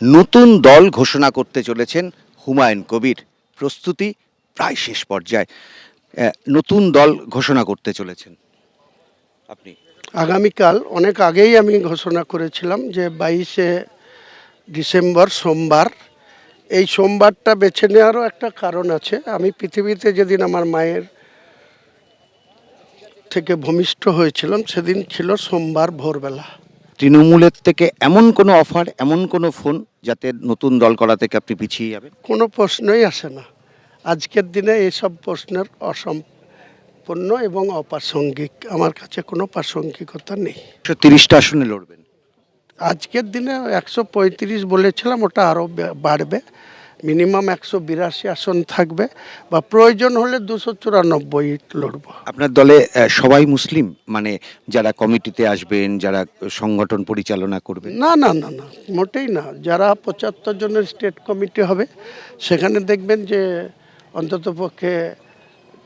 নতুন দল ঘোষণা করতে চলেছেন হুমায়ুন কবির। প্রস্তুতি প্রায় শেষ পর্যায়ে। নতুন দল ঘোষণা করতে চলেছেন আপনি। আগামীকাল অনেক আগেই আমি ঘোষণা করেছিলাম যে 22শে ডিসেম্বর সোমবার। এই সোমবারটা বেছে নেওয়ারও একটা কারণ আছে। আমি পৃথিবীতে যেদিন আমার মায়ের থেকে ভূমিষ্ঠ হয়েছিলাম সেদিন ছিল সোমবার ভোরবেলা। তৃণমূলের থেকে এমন কোনো অফার, এমন কোনো ফোন যাতে নতুন দল করা থেকে আপনি পিছিয়ে যাবেন? কোনো প্রশ্নই আসে না। আজকের দিনে এইসব প্রশ্নের অসম্পূর্ণ এবং অপ্রাসঙ্গিক। আমার কাছে কোনো প্রাসঙ্গিকতা নেই। 130টা আসনে লড়বেন। আজকের দিনে 135 বলেছিলাম, ওটা আরও বাড়বে। মিনিমাম 182 আসন থাকবে, বা প্রয়োজন হলে 294 লড়ব। আপনার দলে সবাই মুসলিম, মানে যারা কমিটিতে আসবেন, যারা সংগঠন পরিচালনা করবেন? না না না না, মোটেই না। যারা 75 জনের স্টেট কমিটি হবে সেখানে দেখবেন যে অন্ততপক্ষে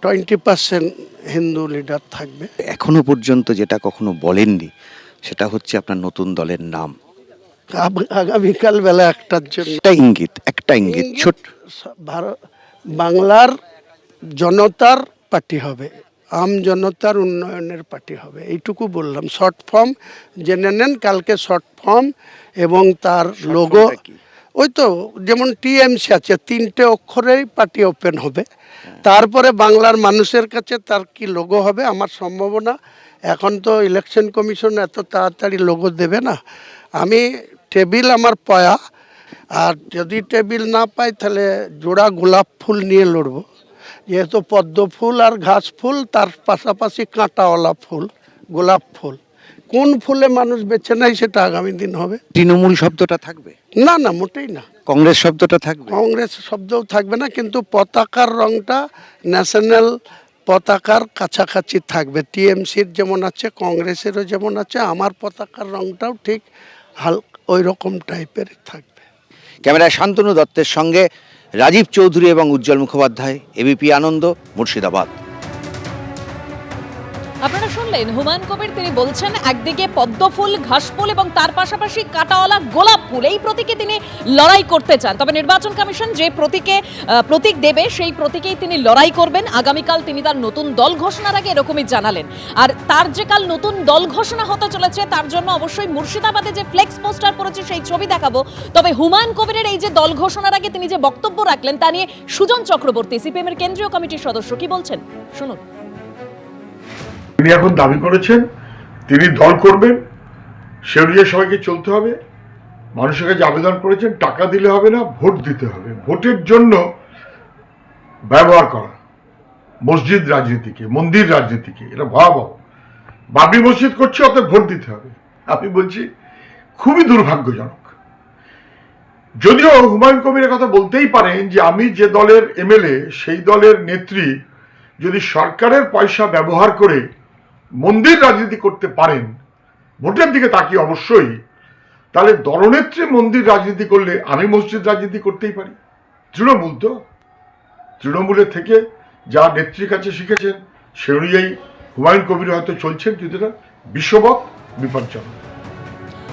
20% হিন্দু লিডার থাকবে। এখনো পর্যন্ত যেটা কখনো বলেননি সেটা হচ্ছে আপনার নতুন দলের নাম। আগামীকাল বেলা 1টার জন্য একটা ইঙ্গিত ছোট। বাংলার জনতার পার্টি হবে, আম জনতার উন্নয়নের পার্টি হবে, এইটুকু বললাম। শর্ট ফর্ম জেনে নেন কালকে। শর্ট ফর্ম এবং তার লোগো ওই তো, যেমন টিএমসি আছে, 3টে অক্ষরেই পার্টি ওপেন হবে। তারপরে বাংলার মানুষের কাছে তার কি লোগো হবে আমার সম্ভাবনা। এখন তো ইলেকশন কমিশন এত তাড়াতাড়ি লোগো দেবে না। আমি টেবিল আমার পয়া, আর যদি টেবিল না পাই তাহলে জোড়া গোলাপ ফুল নিয়ে লড়ব। যেহেতু পদ্ম ফুল আর ঘাস ফুল, তার পাশাপাশি কাঁটাওয়ালা ফুল, গোলাপ ফুল। কোন ফুলে মানুষ বেছে নেয় সেটা আগামী দিন হবে। তৃণমূল শব্দটা থাকবে না না, মোটেই না। কংগ্রেস শব্দটা থাকবে? কংগ্রেস শব্দও থাকবে না, কিন্তু পতাকার রংটা ন্যাশনাল পতাকার কাছাকাছি থাকবে। টিএমসির যেমন আছে, কংগ্রেসেরও যেমন আছে, আমার পতাকার রংটাও ঠিক ওই রকম টাইপের থাকবে। ক্যামেরায় শান্তনু দত্তের সঙ্গে রাজীব চৌধুরী এবং উজ্জ্বল মুখোপাধ্যায়, এবিপি আনন্দ, মুর্শিদাবাদ। আপনারা শুনলেন হুমায়ুন কবির। তিনি বলছেন একদিকে পদ্মফুল, ঘাসফুল এবং তার পাশাপাশি কাঁটাওয়ালা গোলাপ ফুল, এই প্রতীকে তিনি লড়াই করতে চান। তবে নির্বাচন কমিশন যে প্রতীক দেবে সেই প্রতীকেই তিনি লড়াই করবেন। আগামীকাল তিনি তার নতুন দল ঘোষণার আগে এরকমই জানালেন। আর তার যে কাল নতুন দল ঘোষণা হতে চলেছে তার জন্য অবশ্যই মুর্শিদাবাদে যে ফ্লেক্স পোস্টার পড়েছে সেই ছবি দেখাবো। তবে হুমায়ুন কবিরের এই যে দল ঘোষণার আগে তিনি যে বক্তব্য রাখলেন তা নিয়ে সুজন চক্রবর্তী, সিপিএম এর কেন্দ্রীয় কমিটির সদস্য, কি বলছেন শুনুন। তিনি এখন দাবি করেছেন তিনি দল করবেন, সে অনুযায়ী সবাইকে চলতে হবে। মানুষের কাছে আবেদন করেছেন টাকা দিলে হবে না, ভোট দিতে হবে। ভোটের জন্য ব্যবহার করা মসজিদ রাজনীতিকে, মন্দির রাজনীতিকে, এটা ভয়াবহ। বাবরি মসজিদ করছে, অতএব ভোট দিতে হবে। আমি বলছি খুবই দুর্ভাগ্যজনক। যদিও হুমায়ুন কবিরের কথা বলতেই পারেন যে আমি যে দলের এমএলএ সেই দলের নেত্রী যদি সরকারের পয়সা ব্যবহার করে মন্দির রাজনীতি করতে পারেন, ভোটের দিকে তাকিয়ে অবশ্যই, তাহলে দলনেত্রী মন্দির রাজনীতি করলে আমি মসজিদ রাজনীতি করতেই পারি। তৃণমূল তো, তৃণমূলের থেকে যা নেত্রীর কাছে শিখেছেন সে অনুযায়ী হুমায়ুন কবির হয়তো চলছেন, কিন্তু এটা বিশ্ববৎ বিপজ্জনক।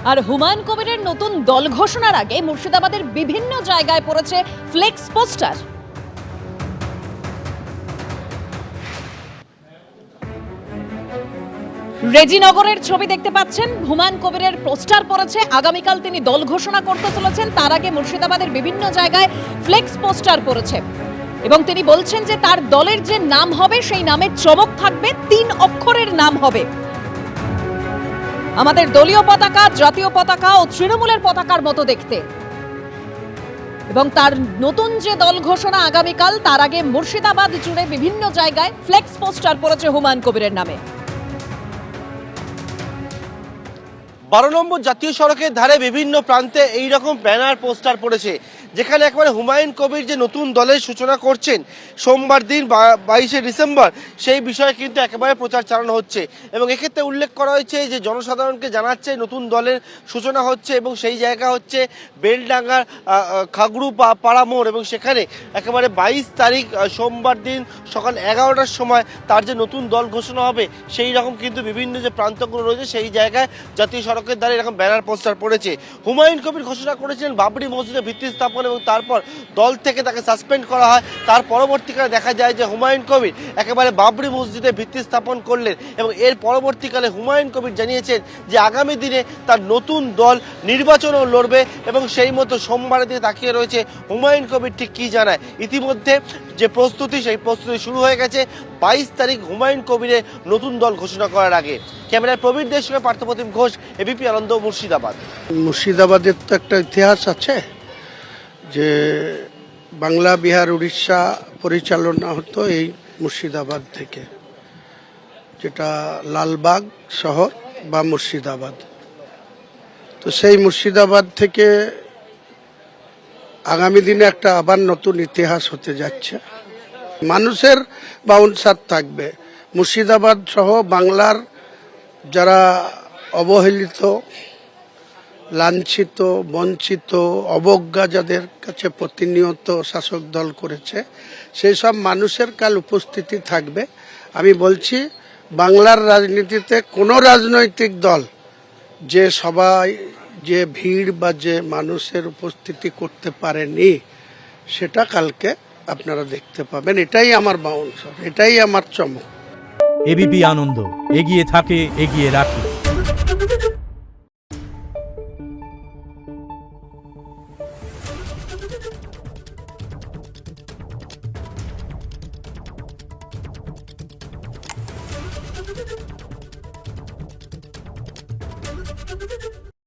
আর হুমায়ুন কবিরের নতুন দল ঘোষণার আগে মুর্শিদাবাদের বিভিন্ন জায়গায় পড়েছে ফ্লেক্স পোস্টার। রেজিনগরের ছবি দেখতে পাচ্ছেন, হুমায়ুন কবিরের পোস্টার পড়েছে। আগামীকাল তিনি দল ঘোষণা করতে চলেছেন, তার আগে মুর্শিদাবাদের বিভিন্ন জায়গায় ফ্লেক্স পোস্টার পড়েছে এবং তিনি বলছেন যে তার দলের যে নাম হবে সেই নামের চমক থাকবে, 3 অক্ষরের নাম হবে। আমাদের দলীয় পতাকা, জাতীয় পতাকা ও তৃণমূলের পতাকার মতো দেখতে। এবং তার নতুন যে দল ঘোষণা আগামীকাল, তার আগে মুর্শিদাবাদ জুড়ে বিভিন্ন জায়গায় ফ্লেক্স পোস্টার পড়েছে হুমায়ুন কবিরের নামে। 12 নম্বর জাতীয় সড়কের ধারে বিভিন্ন প্রান্তে এইরকম ব্যানার পোস্টার পড়েছে, যেখানে একবারে হুমায়ুন কবির যে নতুন দলের সূচনা করছেন সোমবার দিন 22শে ডিসেম্বর, সেই বিষয়ে কিন্তু একেবারে প্রচার চালানো হচ্ছে। এবং এক্ষেত্রে উল্লেখ করা হয়েছে যে জনসাধারণকে জানাচ্ছে নতুন দলের সূচনা হচ্ছে এবং সেই জায়গা হচ্ছে বেলডাঙ্গার খাগড়ু পাড়া মোড়। এবং সেখানে একেবারে 22 তারিখ সোমবার দিন সকাল 11টার সময় তার যে নতুন দল ঘোষণা হবে সেই রকম কিন্তু বিভিন্ন যে প্রান্তগুলো রয়েছে সেই জায়গায় জাতীয় সড়ক সড়কের ধারে এরকম ব্যানার পোস্টার পড়েছে। হুমায়ুন কবির ঘোষণা করেছিলেন বাবরি মসজিদে ভিত্তি স্থাপন এবং তারপর দল থেকে তাকে সাসপেন্ড করা হয়। তার পরবর্তীকালে দেখা যায় যে হুমায়ুন কবির একেবারে বাবরি মসজিদে ভিত্তি স্থাপন করলেন এবং এর পরবর্তীকালে হুমায়ুন কবির জানিয়েছেন যে আগামী দিনে তার নতুন দল নির্বাচনও লড়বে এবং সেই মতো সোমবারের দিকে তাকিয়ে রয়েছে হুমায়ুন কবির ঠিক কী জানায়। ইতিমধ্যে যে প্রস্তুতি সেই প্রস্তুতি শুরু হয়ে গেছে 22 তারিখ হুমায়ুন কবিরের নতুন দল ঘোষণা করার আগে। ক্যামেরায় প্রবীরদের সঙ্গে পার্থপ্রতিম ঘোষ, এবিপি আনন্দ, মুর্শিদাবাদ। মুর্শিদাবাদের তো একটা ইতিহাস আছে যে বাংলা, বিহার, উড়িষ্যা পরিচালনা হতো এই মুর্শিদাবাদ থেকে, যেটা লালবাগ শহর বা মুর্শিদাবাদ। তো সেই মুর্শিদাবাদ থেকে আগামী দিনে একটা আবার নতুন ইতিহাস হতে যাচ্ছে। মানুষের বাউন্সার থাকবে। মুর্শিদাবাদ সহ বাংলার যারা অবহেলিত, লাঞ্ছিত, বঞ্চিত, অবজ্ঞা যাদের কাছে প্রতিনিয়ত শাসক দল করেছে, সেই সব মানুষের কাল উপস্থিতি থাকবে। আমি বলছি, বাংলার রাজনীতিতে কোনো রাজনৈতিক দল যে সবাই যে ভিড় বা যে মানুষের উপস্থিতি করতে পারেনি, সেটা কালকে আপনারা দেখতে পাবেন। এটাই আমার বাউন্সার, এটাই আমার চমক। এবিপি আনন্দ, এগিয়ে থাকে, এগিয়ে রাখে।